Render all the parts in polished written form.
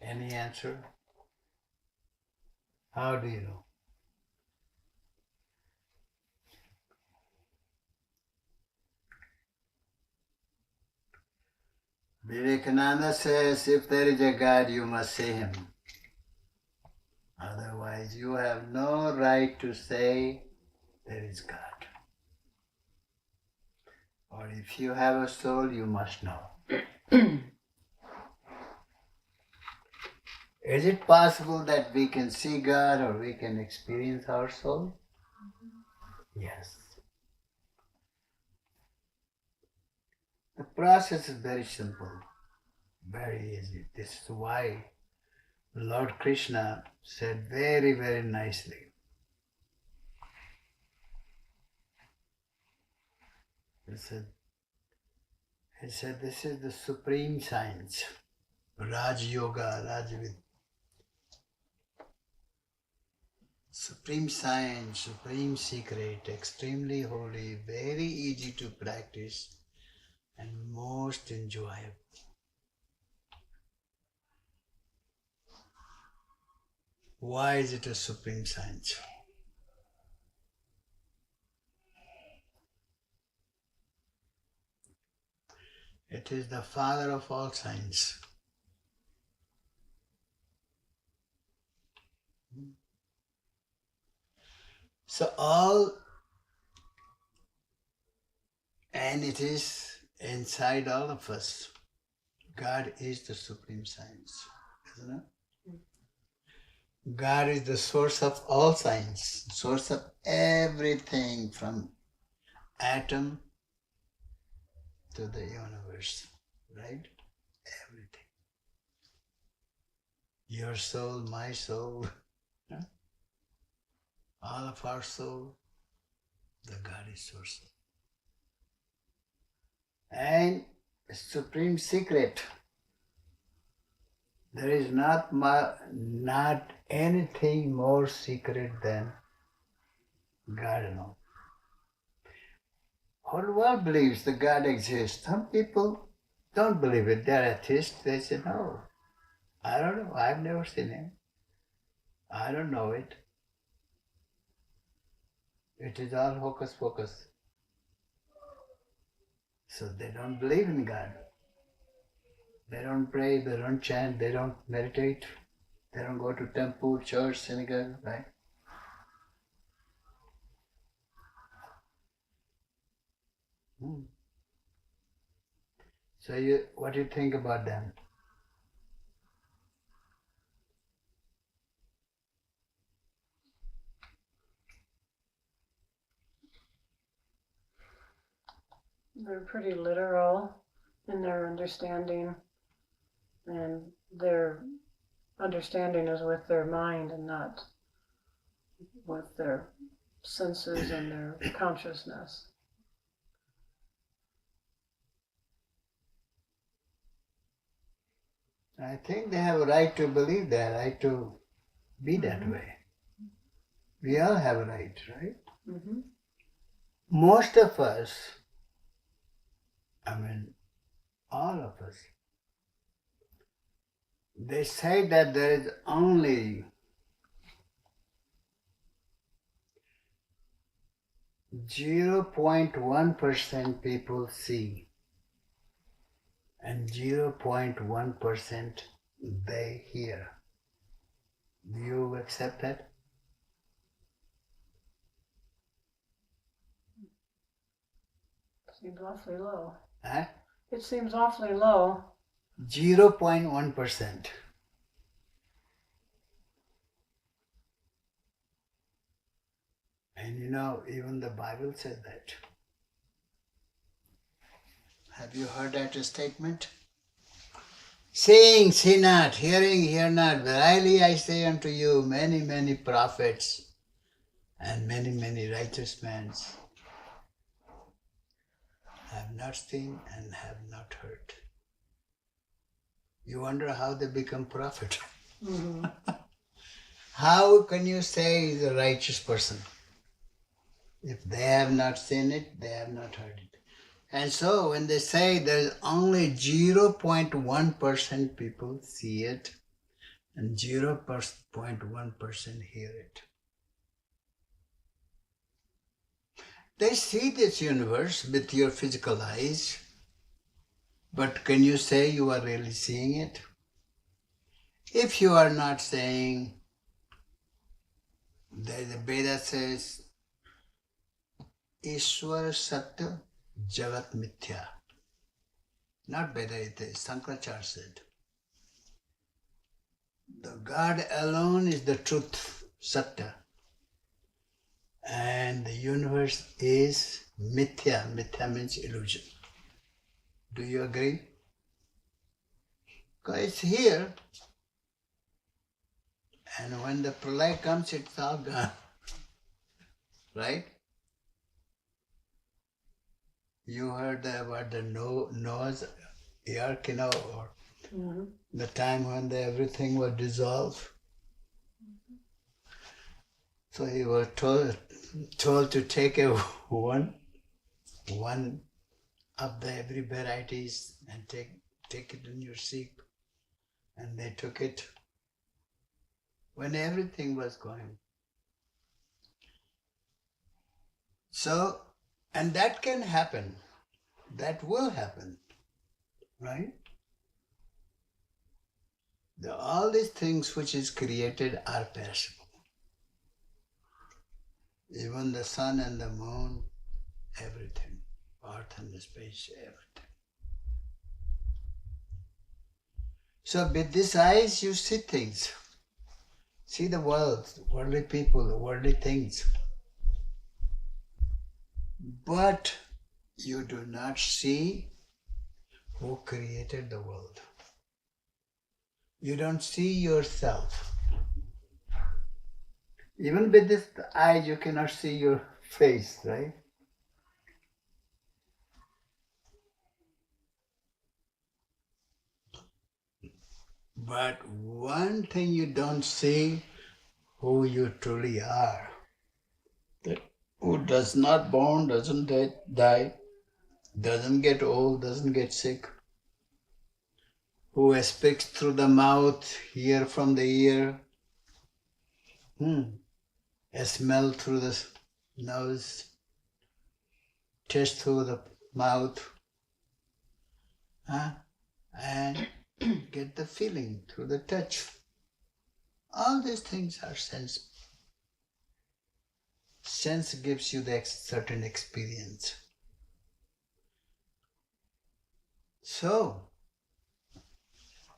Any answer? How do you know? Vivekananda says, if there is a God, you must see him. Otherwise, you have no right to say there is God. Or if you have a soul, you must know. Is it possible that we can see God or we can experience our soul? Yes. The process is very simple, very easy. This is why Lord Krishna said very, very nicely. He said, this is the supreme science. Raj Yoga, Rajvid. Supreme science, supreme secret, extremely holy, very easy to practice, and most enjoyable. Why is it a supreme science? It is the father of all science. So and it is inside all of us. God is the supreme science, isn't it? God is the source of all science, source of everything from atom to the universe, right? Everything. Your soul, my soul, all of our soul, the God is source. And supreme secret, there is not anything more secret than God alone. Whole world believes that God exists. Some people don't believe it. They're atheists. They say, no, I don't know. I've never seen him. I don't know it. It is all hocus pocus. So they don't believe in God. They don't pray, they don't chant, they don't meditate. They don't go to temple, church, synagogue, right? So what do you think about them? They're pretty literal in their understanding, and their understanding is with their mind and not with their senses and their consciousness. I think they have a right to believe that, right to be that way. We all have a right, right? Mm-hmm. Most of us, all of us, they say that there is only 0.1% people see and 0.1% they hear. Do you accept that? Seems awfully low. Huh? It seems awfully low. 0.1%. And even the Bible says that. Have you heard that statement? Seeing, see not, hearing, hear not. Verily I say unto you, many, many prophets and many, many righteous men have not seen and have not heard. You wonder how they become prophet. Mm-hmm. How can you say he's a righteous person? If they have not seen it, they have not heard it. And so when they say there is only 0.1% people see it and 0.1% hear it. They see this universe with your physical eyes, but can you say you are really seeing it? If you are not saying, the Veda says, Ishwar Satya Jagat Mithya. Not Veda, it is Sankaracharya said. The God alone is the truth, Satya. And the universe is Mithya. Mithya means illusion. Do you agree? Because it's here. And when the pralaya comes, it's all gone. Right? You heard about the Noah's Ark, or the time when everything was dissolved. So he was told to take one of the every varieties and take it in your sheep. And they took it when everything was going. So, and that can happen. That will happen. Right? All these things which is created are perishable. Even the sun and the moon, everything. Earth and the space, everything. So with these eyes you see things. See the world, worldly people, worldly things. But you do not see who created the world. You don't see yourself. Even with this eyes, you cannot see your face, right? But one thing you don't see, who you truly are. That who does not born, doesn't die, doesn't get old, doesn't get sick. Who speaks through the mouth, hear from the ear, smell through the nose, taste through the mouth, and get the feeling through the touch. All these things are sense. Sense gives you the certain experience. So,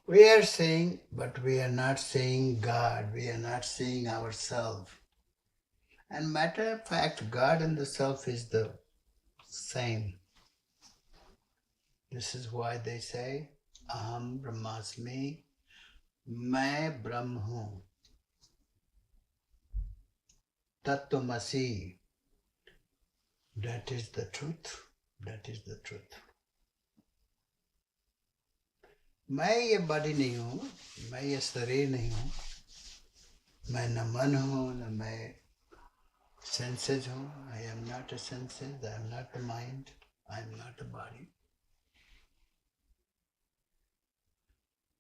we are saying, but we are not saying God, we are not saying ourselves. And matter of fact, God and the self is the same. This is why they say, Aham Brahmasmi, Main Brahm Hu. Tattvamasi. That is the truth. That is the truth. मैं ये body नहीं हूँ, मैं ये शरीर नहीं हूँ, मैं न मन हूँ, न मैं senses हूँ. I am not a senses, I am not the mind, I am not the body.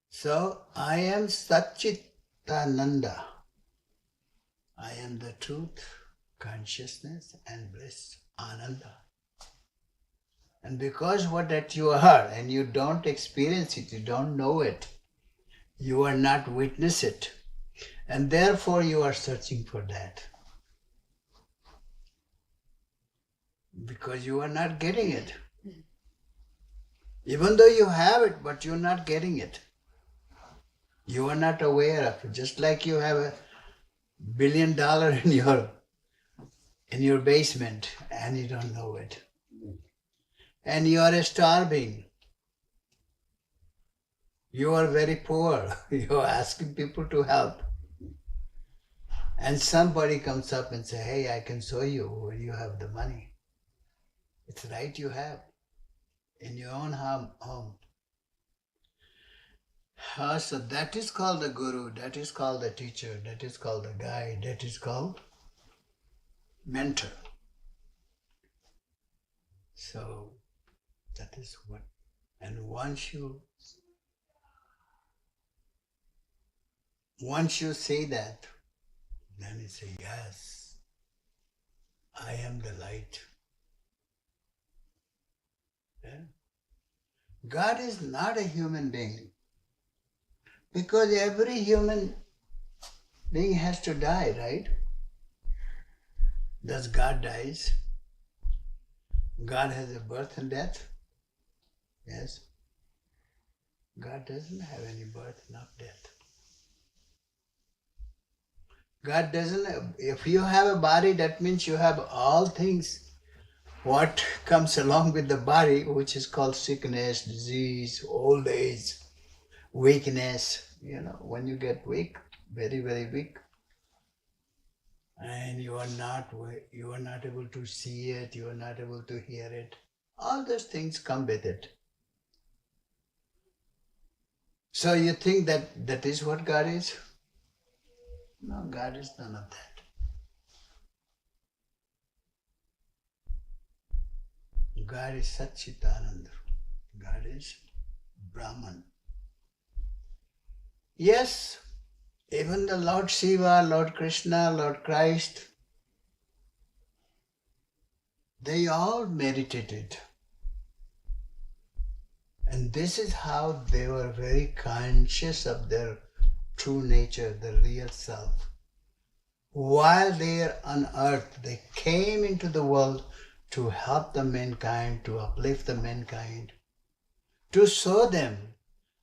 So I am Satchitananda. I am the truth, consciousness and bliss, Ananda. And because what that you are and you don't experience it, you don't know it, you are not witness it, and therefore you are searching for that. Because you are not getting it. Even though you have it, but you're not getting it. You are not aware of it. Just like you have $1 billion in your basement and you don't know it. And you are starving. You are very poor. You are asking people to help. And somebody comes up and says, hey, I can show you where you have the money. It's right you have. In your own home. So that is called the guru, that is called the teacher, that is called the guide, that is called mentor. So that is what, and once you Once you see that, then you say, yes, I am the light. Yeah? God is not a human being. Because every human being has to die, right? Does God dies? God has a birth and death? Yes. God doesn't have any birth, not death. God doesn't, if you have a body, that means you have all things. What comes along with the body, which is called sickness, disease, old age, weakness. When you get weak, very, very weak, and you are not able to see it, you are not able to hear it. All those things come with it. So you think that is what God is? No, God is none of that. God is Satchitananda. God is Brahman. Yes, even the Lord Shiva, Lord Krishna, Lord Christ, they all meditated. And this is how they were very conscious of their true nature, the real self. While they are on earth, they came into the world to help the mankind, to uplift the mankind, to show them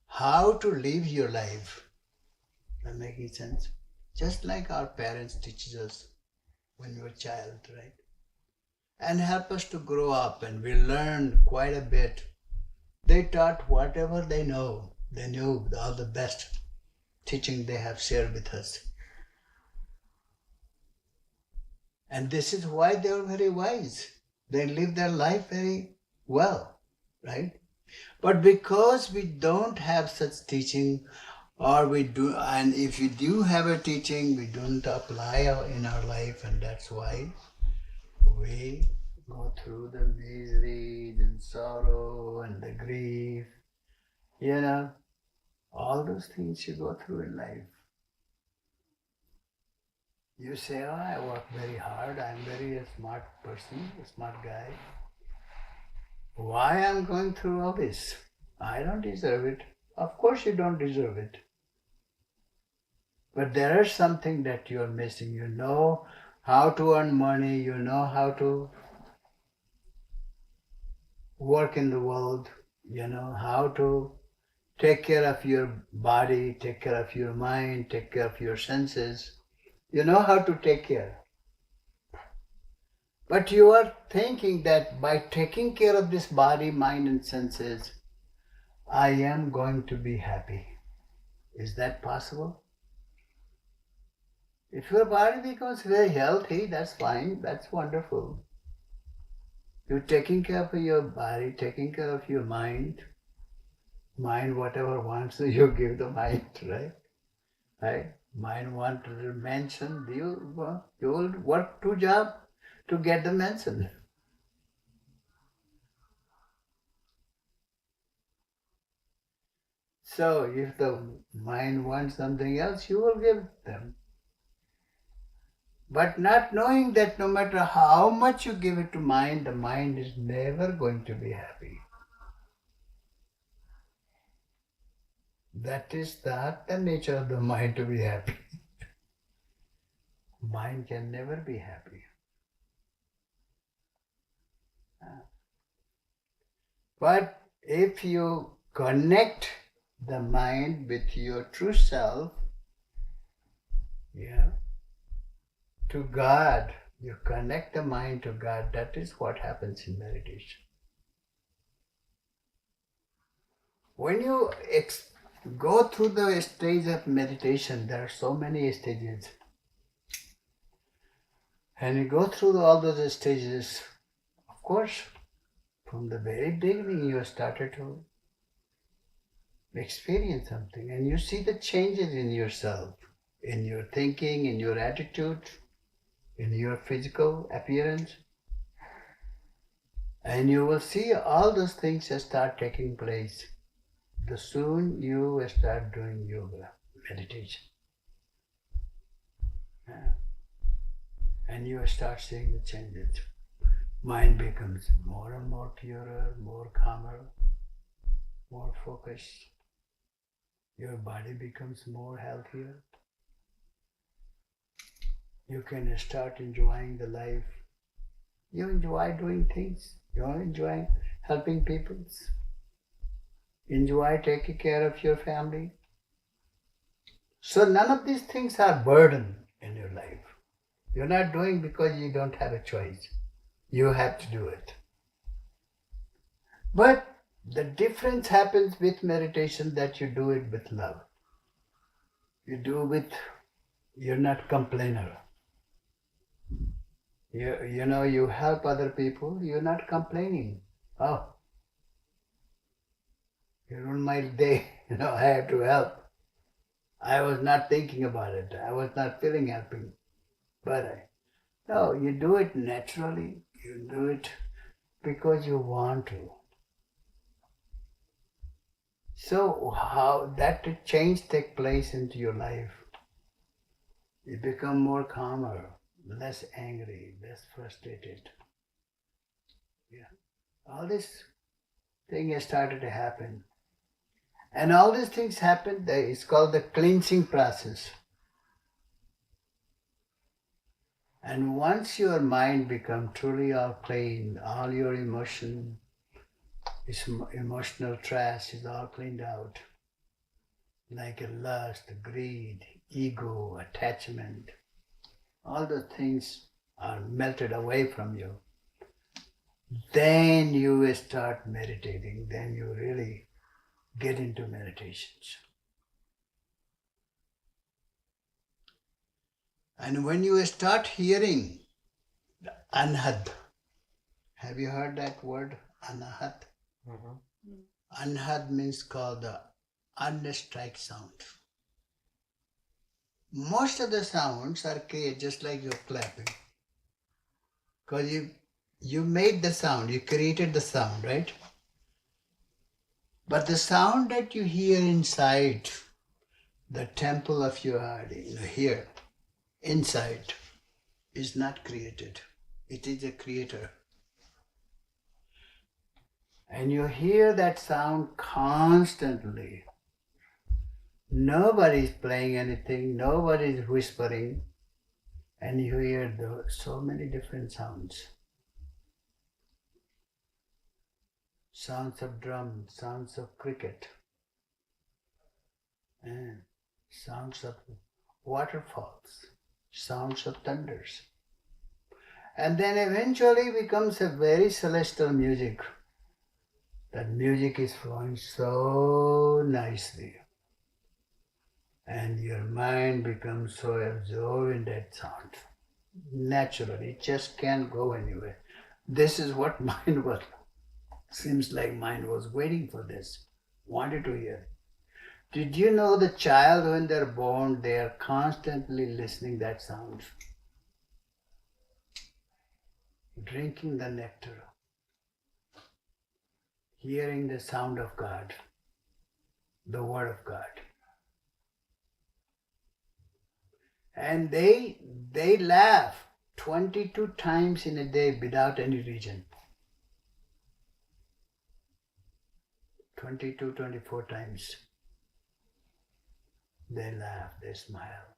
how to live your life. That making sense? Just like our parents teaches us when we were a child, right? And help us to grow up, and we learned quite a bit. They taught whatever they know. They knew all the best teaching they have shared with us. And this is why they are very wise. They live their life very well, right? But because we don't have such teaching, or we do, and if we do have a teaching, we don't apply in our life, and that's why we go through the miseries and sorrow and the grief, all those things you go through in life. You say, oh, I work very hard, I'm very a smart person, a smart guy. Why I'm going through all this? I don't deserve it. Of course you don't deserve it. But there is something that you're missing. You know how to earn money, you know how to work in the world, you know how to take care of your body, take care of your mind, take care of your senses. You know how to take care. But you are thinking that by taking care of this body, mind and senses, I am going to be happy. Is that possible? If your body becomes very healthy, that's fine, that's wonderful. You're taking care of your body, taking care of your mind. Mind, whatever wants, you give the mind, right? Right? Mind wants a mansion, you will work 2 jobs to get the mansion. So if the mind wants something else, you will give them. But not knowing that no matter how much you give it to mind, the mind is never going to be happy. That is not the nature of the mind to be happy. Mind can never be happy. But if you connect the mind with your true self, to God, you connect the mind to God, that is what happens in meditation. When you go through the stage of meditation, there are so many stages. And you go through all those stages, of course, from the very beginning you started to experience something, and you see the changes in yourself, in your thinking, in your attitude, in your physical appearance. And you will see all those things start taking place the soon you start doing yoga, meditation. And you start seeing the changes. Mind becomes more and more purer, more calmer, more focused. Your body becomes more healthier. You can start enjoying the life. You enjoy doing things. You enjoy helping people. Enjoy taking care of your family. So none of these things are burden in your life. You're not doing because you don't have a choice. You have to do it. But the difference happens with meditation that you do it with love. You're not complainer. You help other people, you're not complaining. Oh, you ruined my day, I have to help. I was not thinking about it. I was not feeling helping. No, you do it naturally. You do it because you want to. So how that change take place into your life? You become more calmer, less angry, less frustrated. Yeah. All this thing has started to happen. And all these things happen, it's called the cleansing process. And once your mind becomes truly all clean, all your emotional trash is all cleaned out. Like a lust, greed, ego, attachment, all the things are melted away from you. Then you will start meditating. Then you really get into meditations. And when you start hearing the anhad, have you heard that word, anahad? Mm-hmm. Anhad means called the unstrike sound. Most of the sounds are created just like you're clapping. Because you made the sound, you created the sound, right? But the sound that you hear inside the temple of your heart, here, inside, is not created. It is a creator. And you hear that sound constantly. Nobody's playing anything, nobody's whispering, and you hear so many different sounds. Sounds of drum, sounds of cricket, and sounds of waterfalls, sounds of thunders. And then eventually becomes a very celestial music. That music is flowing so nicely. And your mind becomes so absorbed in that sound. Naturally, it just can't go anywhere. This is what mind was. Seems like mind was waiting for this, wanted to hear. Did you know the child, when they're born, they are constantly listening that sound? Drinking the nectar, hearing the sound of God, the word of God. And they laugh 22 times in a day without any reason. 22, 24 times. They laugh, they smile.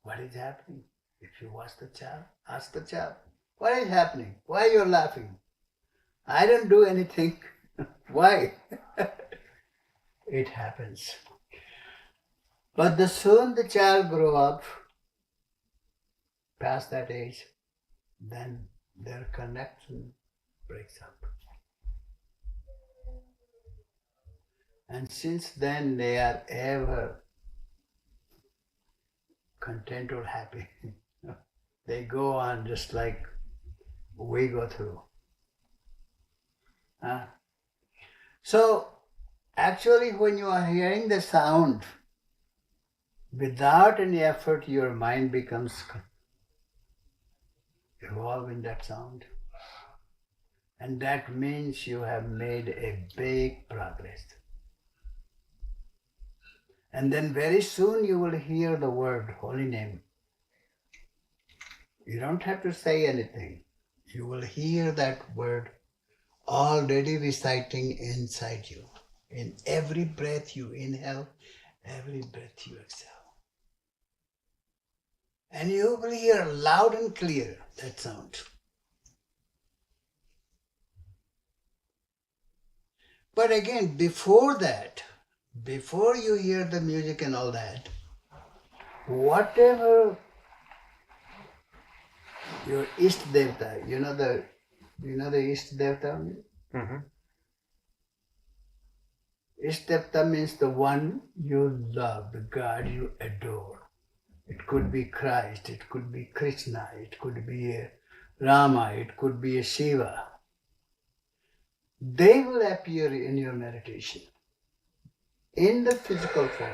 What is happening? If you ask the child, what is happening? Why you're laughing? I don't do anything. Why? It happens. But soon the child grow up, past that age, then their connection breaks up. And since then they are ever content or happy. They go on just like we go through. So actually when you are hearing the sound, without any effort your mind becomes involved in that sound. And that means you have made a big progress. And then very soon you will hear the word, holy name. You don't have to say anything. You will hear that word already reciting inside you. In every breath you inhale, every breath you exhale. And you will hear loud and clear that sound. But again, before that, before you hear the music and all that, whatever your Ist Devta, you know the Ist Devta? Mm-hmm. Ist Devta means the one you love, the God you adore. It could be Christ, it could be Krishna, it could be a Rama, it could be a Shiva. They will appear in your meditation in the physical form.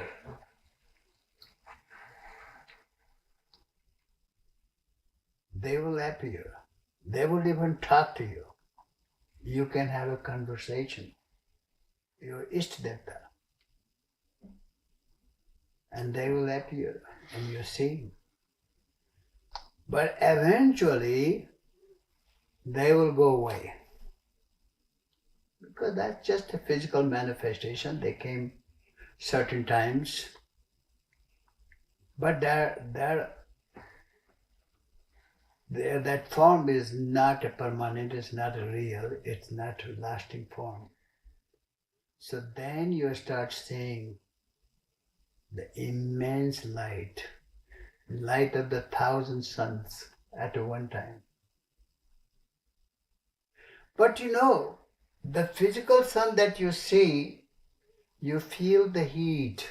They will appear. They will even talk to you. You can have a conversation. Your Ist Devta. And they will appear and you see. But eventually they will go away. Because that's just a physical manifestation. They came certain times. But that form is not a permanent, it's not a real, it's not a lasting form. So then you start seeing the immense light of the 1,000 suns at one time. But you know, the physical sun that you see, you feel the heat.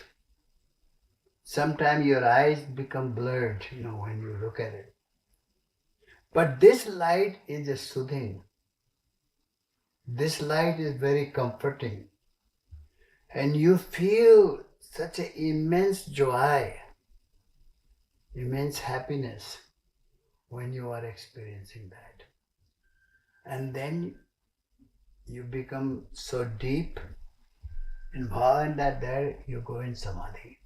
Sometimes your eyes become blurred, when you look at it. But this light is a soothing. This light is very comforting. And you feel such an immense joy, immense happiness when you are experiencing that. And then you become so deep involved in that there you go in samadhi.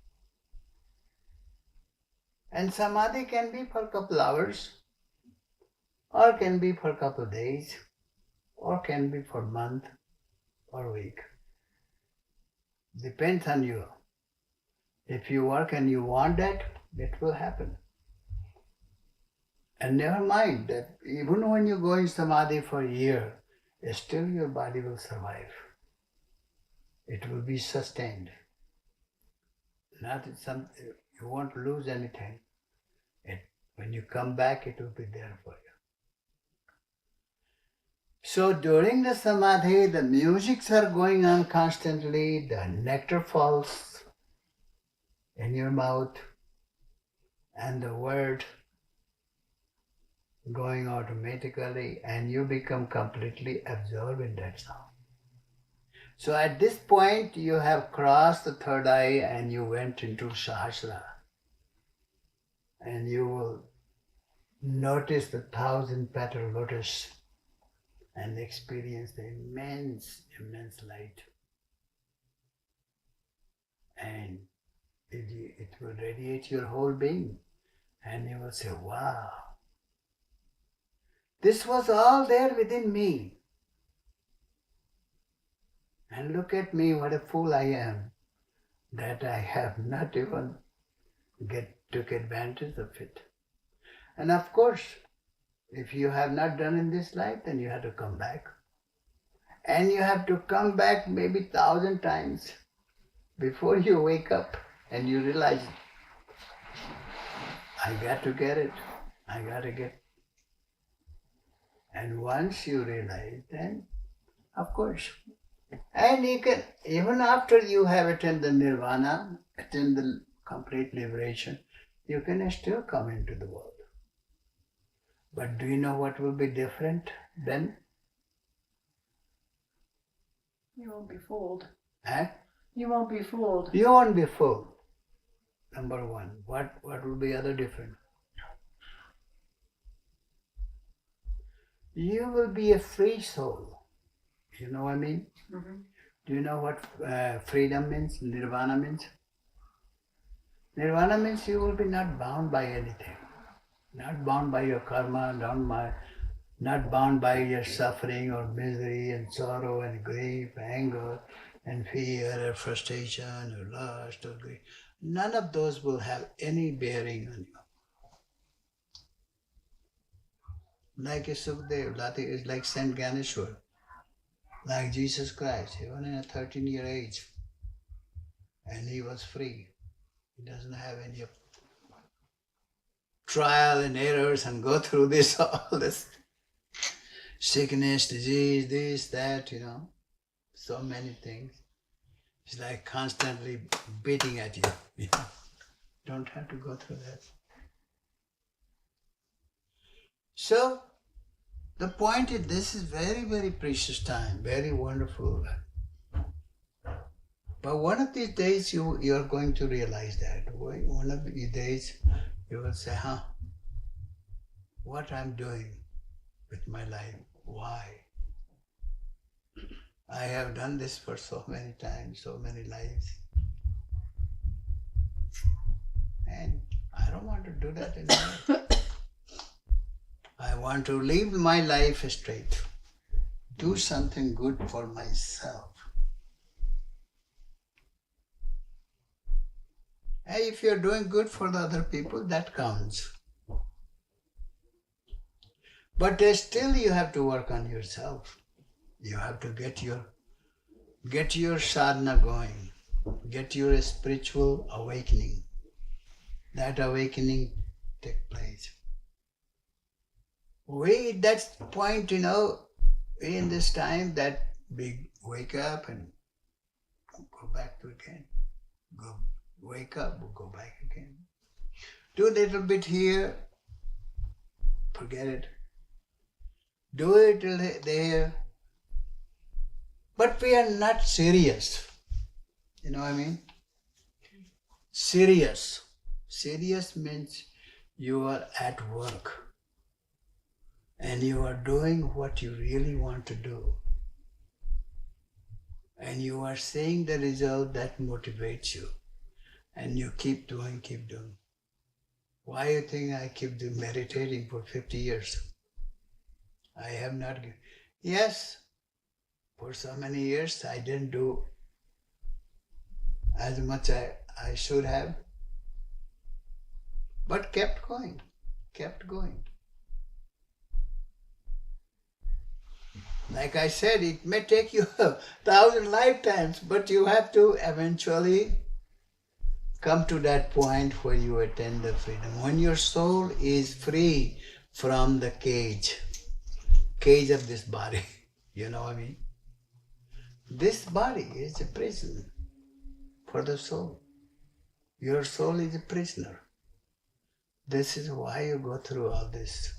And samadhi can be for a couple hours, or can be for a couple of days, or can be for a month or a week. Depends on you. If you work and you want that, it will happen. And never mind that even when you go in samadhi for a year, still your body will survive. It will be sustained. You won't lose anything. When you come back, it will be there for you. So during the samadhi, the musics are going on constantly, the nectar falls in your mouth, and the word going automatically, and you become completely absorbed in that sound. So at this point, you have crossed the third eye and you went into Sahasrara. And you will notice the 1,000-petal lotus and experience the immense, immense light. And it will radiate your whole being. And you will say, wow, this was all there within me. And look at me, what a fool I am, that I have not even took advantage of it. And of course, if you have not done in this life, then you have to come back. And you have to come back maybe 1,000 times before you wake up and you realize, I got to get it. I got to get it. And once you realize, then of course. And you can, even after you have attained the nirvana, attained the complete liberation, you can still come into the world. But do you know what will be different then? You won't be fooled. Huh? You won't be fooled. You won't be fooled. Number one. What will be other different? You will be a free soul. You know what I mean? Mm-hmm. Do you know what freedom means? Nirvana means? Nirvana means you will be not bound by anything. Not bound by your karma, not bound by your suffering or misery and sorrow and grief, anger and fear or frustration or lust or grief. None of those will have any bearing on you. Like a Sukhdev, that is like Saint Ganeshwar, like Jesus Christ, even in a 13-year age, and he was free. He doesn't have any trial and errors and go through this, all this sickness, disease, this, that, so many things. It's like constantly beating at you. Don't have to go through that. So, the point is, this is very, very precious time, very wonderful. But one of these days you're going to realize that. One of these days you will say, what I'm doing with my life, why? I have done this for so many times, so many lives. And I don't want to do that anymore. I want to live my life straight. Do something good for myself. And if you're doing good for the other people, that counts. But still you have to work on yourself. You have to get your sadhana going, get your spiritual awakening. That awakening take place. That's the point, in this time that we wake up and go back to again. Wake up, go back again. Do a little bit here, forget it. Do it there. But we are not serious. You know what I mean? Serious. Serious means you are at work and you are doing what you really want to do. And you are seeing the result that motivates you. And you keep doing. Why you think I keep meditating for 50 years? I have not. Yes, for so many years I didn't do as much I should have. But kept going. Like I said, it may take you 1,000 lifetimes, but you have to eventually come to that point where you attain the freedom. When your soul is free from the cage of this body, you know what I mean? This body is a prison for the soul. Your soul is a prisoner. This is why you go through all this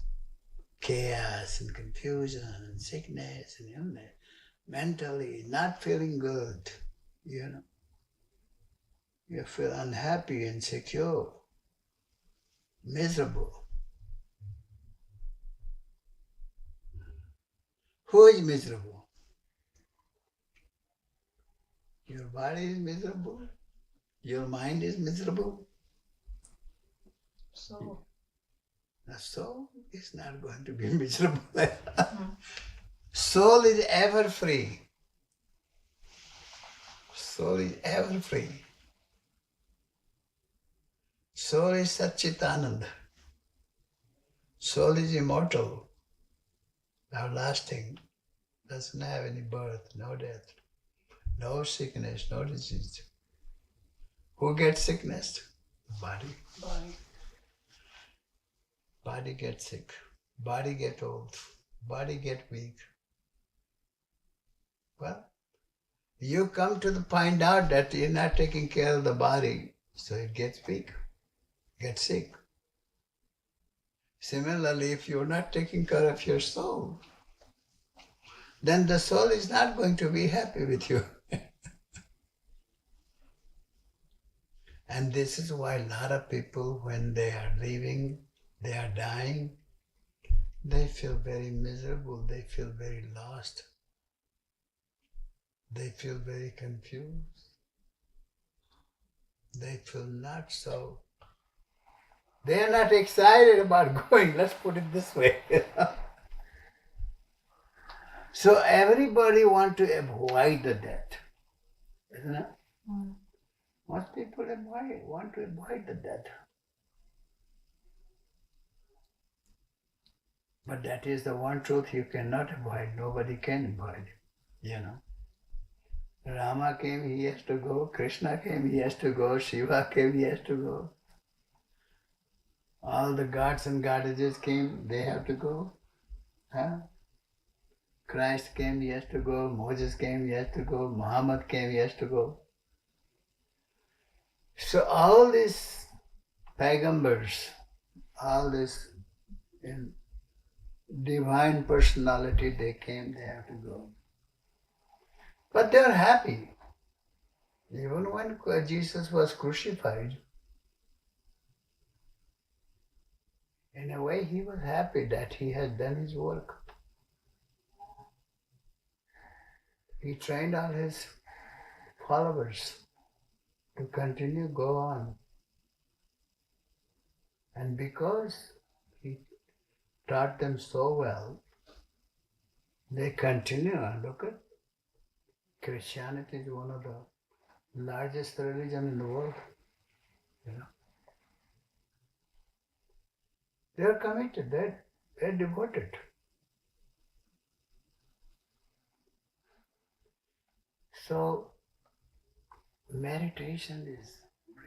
chaos and confusion and sickness and illness. Mentally not feeling good, You feel unhappy, insecure, miserable. Who is miserable? Your body is miserable? Your mind is miserable? So. The soul is not going to be miserable. Soul is ever free. Soul is ever free. Soul is Satchitananda. Soul is immortal, everlasting, doesn't have any birth, no death, no sickness, no disease. Who gets sickness? Body. Body gets sick. Body gets old. Body gets weak. Well, you come to find out that you're not taking care of the body, so it gets weak, gets sick. Similarly, if you're not taking care of your soul, then the soul is not going to be happy with you. And this is why a lot of people, when they are leaving, they are dying, they feel very miserable, they feel very lost, they feel very confused, they feel not so They are not excited about going, let's put it this way. So everybody want to avoid the death, isn't it? Mm. Most people want to avoid the death. But that is the one truth you cannot avoid. Nobody can avoid it, Rama came, he has to go. Krishna came, he has to go. Shiva came, he has to go. All the gods and goddesses came, they have to go. Huh? Christ came, he has to go. Moses came, he has to go. Muhammad came, he has to go. So all these Pagambers, all this divine personality, they came, they have to go. But they are happy. Even when Jesus was crucified, in a way he was happy that he had done his work. He trained all his followers to continue, go on. And because he taught them so well, they continue. And look at Christianity is one of the largest religion in the world. They are committed, they're devoted. So meditation is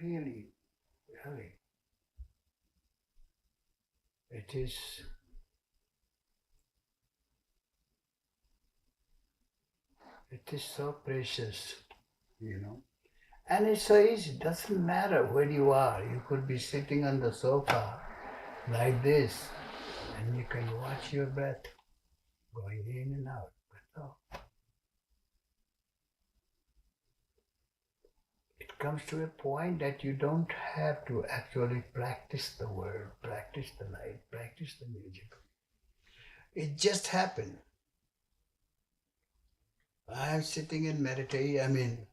really, it is so precious, And it's so easy, it doesn't matter where you are. You could be sitting on the sofa like this, and you can watch your breath going in and out. That's all. It comes to a point that you don't have to actually practice the word, practice the light, practice the music. It just happened. I am sitting in meditation,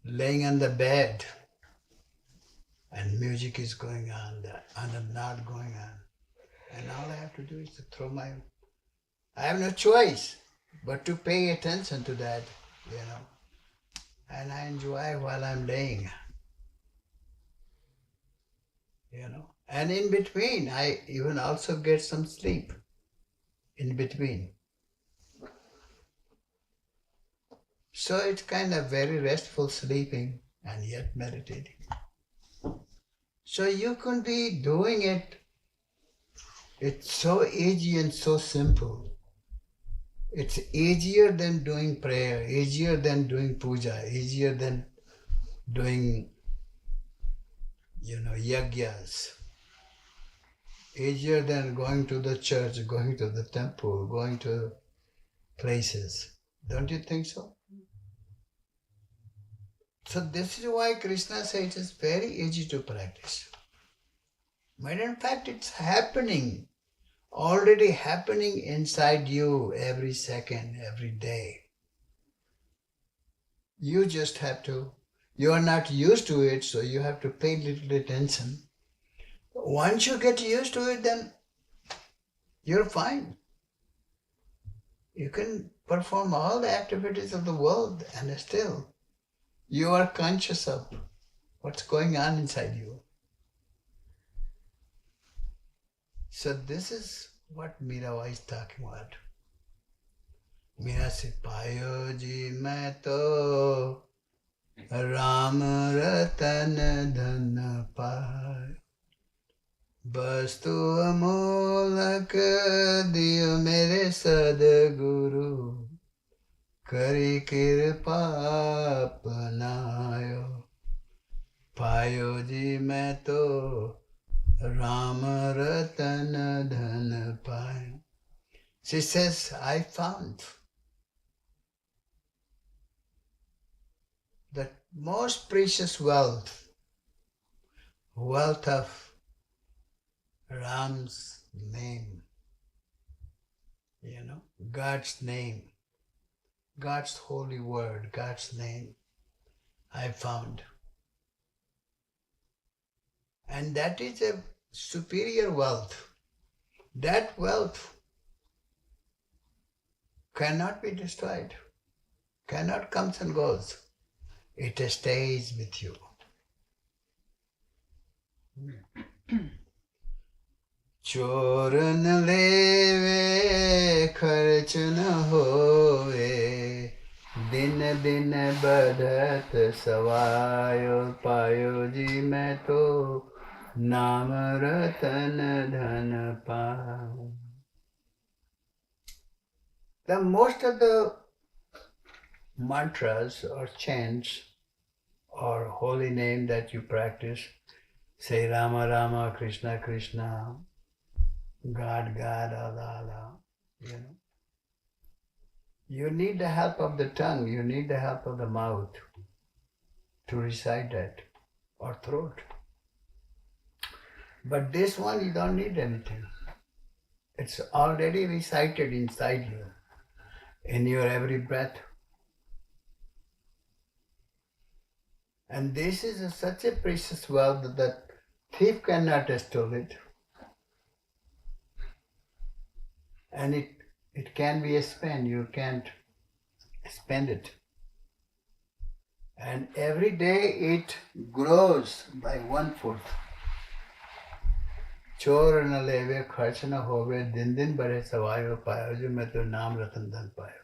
laying on the bed, and music is going on, and not going on. And all I have to do is to I have no choice but to pay attention to that, And I enjoy while I'm laying, And in between, I even also get some sleep in between. So it's kind of very restful sleeping and yet meditating. So you can be doing it. It's so easy and so simple. It's easier than doing prayer, easier than doing puja, easier than doing, yagyas, easier than going to the church, going to the temple, going to places. Don't you think so? So this is why Krishna says it is very easy to practice. But in fact, it's happening, already happening inside you every second, every day. You just have to, you are not used to it, so you have to pay little attention. Once you get used to it, then you're fine. You can perform all the activities of the world and still you are conscious of what's going on inside you. So this is what Mirabai is talking about. Mira said, Payo ji main to Ram ratan dhan payo Bastu amolak diyo mere sadguru Kari kirpa apnayo Payo ji main to Ram ratan dhan payo. She says, I found the most precious wealth of Ram's name, God's name, God's holy word, God's name, I found. And that is a superior wealth. That wealth cannot be destroyed, cannot comes and goes. It stays with you. चोर न लेवे खर्च न होए दिन दिन बढ़त सवायो पायो जी मैं तो नाम रतन धन पाओ. The most of the mantras or chants or holy name that you practice, say Rama Rama, Krishna Krishna, God God, Allah Allah, you know. You need the help of the tongue, you need the help of the mouth to recite that, or throat. But this one you don't need anything. It's already recited inside you, in your every breath. And this is such a precious wealth that thief cannot steal it. And it can be spent, you can't spend it. And every day it grows by 1/4. चोर न लेवे खर्च न होवे दिन दिन बड़े सवायो पायो जो मैं तो नाम रतन धन पायो.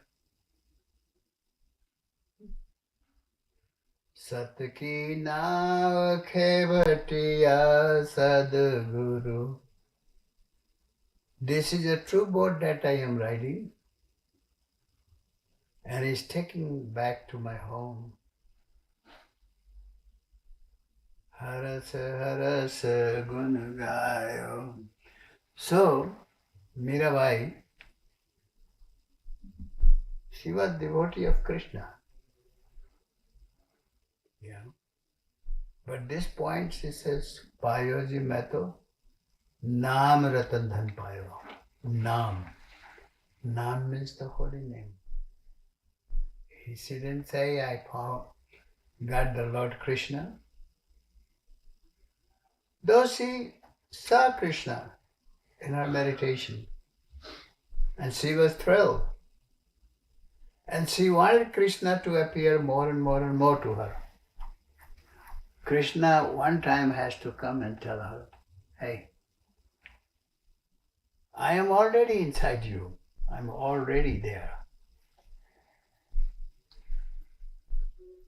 सत की नाव खेवटिया सदगुरु. This is a true boat that I am riding, and is taking back to my home. Haras haras gun gayo. So, Mirabai, she was devotee of Krishna. Yeah. But this point she says, Payo ji main to Naam Ratan Dhan Payo. Naam. Naam means the holy name. She didn't say, I got the Lord Krishna. Though she saw Krishna in her meditation, and she was thrilled. And she wanted Krishna to appear more and more and more to her. Krishna one time has to come and tell her, hey, I am already inside you. I'm already there.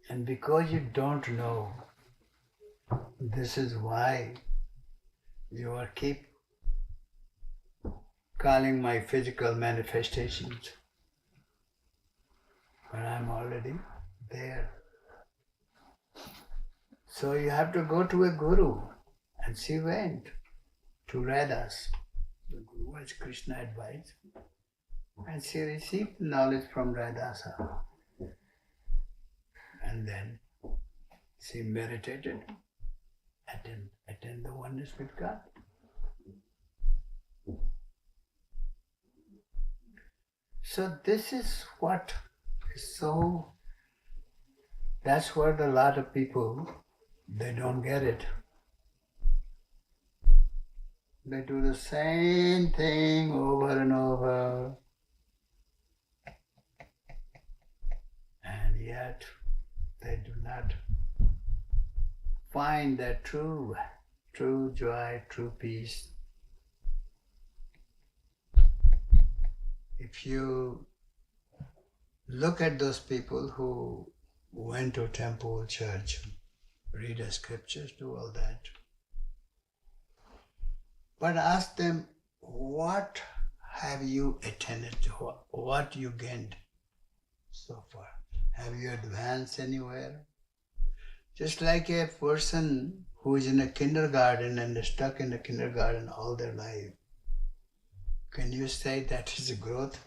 And because you don't know, this is why you are keep calling my physical manifestations. But I'm already there. So you have to go to a guru. And she went to Radhas. The guru was Krishna advised. And she received knowledge from Radhasa. And then she meditated, attend the oneness with God. So this is what is so, that's where a lot of people, they don't get it. They do the same thing over and over. And yet they do not find that true joy, true peace. If you look at those people who went to temple, church, read the scriptures, do all that, but ask them, what have you attended to? What you gained so far? Have you advanced anywhere? Just like a person who is in a kindergarten and is stuck in the kindergarten all their life. Can you say that is a growth?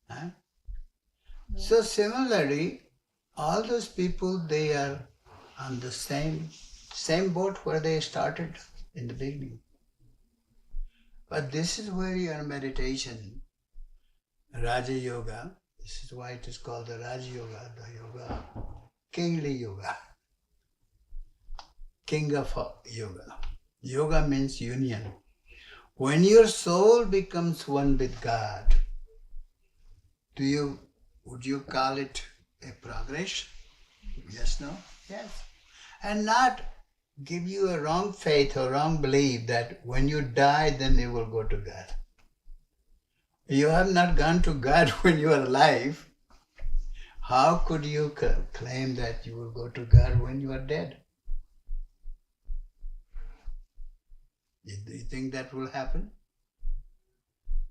Huh? So similarly, all those people, they are on the same boat where they started in the beginning. But this is where your meditation, Raja Yoga, this is why it is called the Raja Yoga, the yoga, kingly yoga, king of yoga. Yoga means union. When your soul becomes one with God, would you call it a progress? Yes, no? Yes. And not give you a wrong faith or wrong belief that when you die, then you will go to God. You have not gone to God when you are alive. How could you claim that you will go to God when you are dead? Do you think that will happen?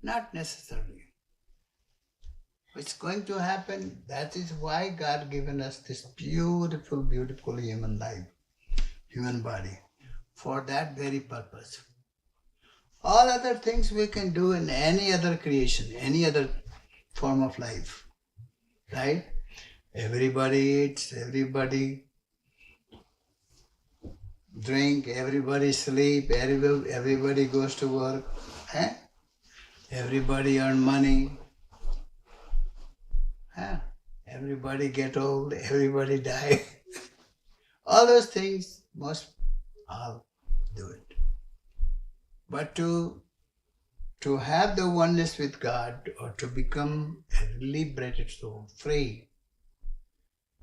Not necessarily. It's going to happen. That is why God given us this beautiful, beautiful human life, human body, for that very purpose. All other things we can do in any other creation, any other form of life, right? Everybody eats, everybody drink, everybody sleep, everybody goes to work, everybody earn money, everybody get old, everybody die. All those things must all do it. But to have the oneness with God, or to become a liberated soul, free,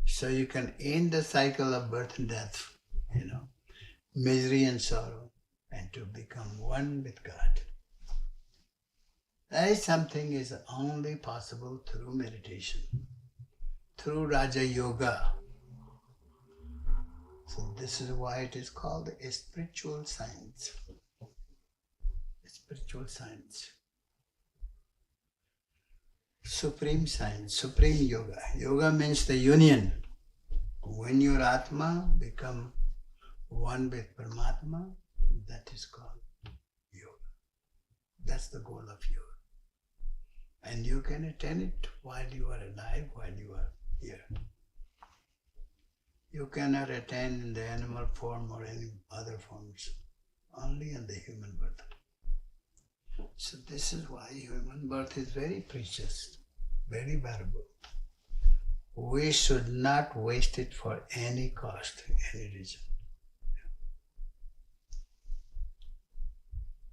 so you can end the cycle of birth and death, misery and sorrow, and to become one with God. That is something is only possible through meditation, through Raja Yoga. So this is why it is called a spiritual science. A spiritual science. Supreme science, supreme yoga. Yoga means the union. When your Atma become one with Paramatma, that is called yoga. That's the goal of yoga. And you can attain it while you are alive, while you are here. You cannot attain in the animal form or any other forms, only in the human birth. So this is why human birth is very precious, very valuable. We should not waste it for any cost, any reason.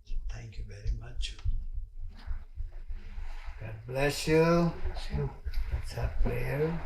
So thank you very much. God bless you. Let's have prayer.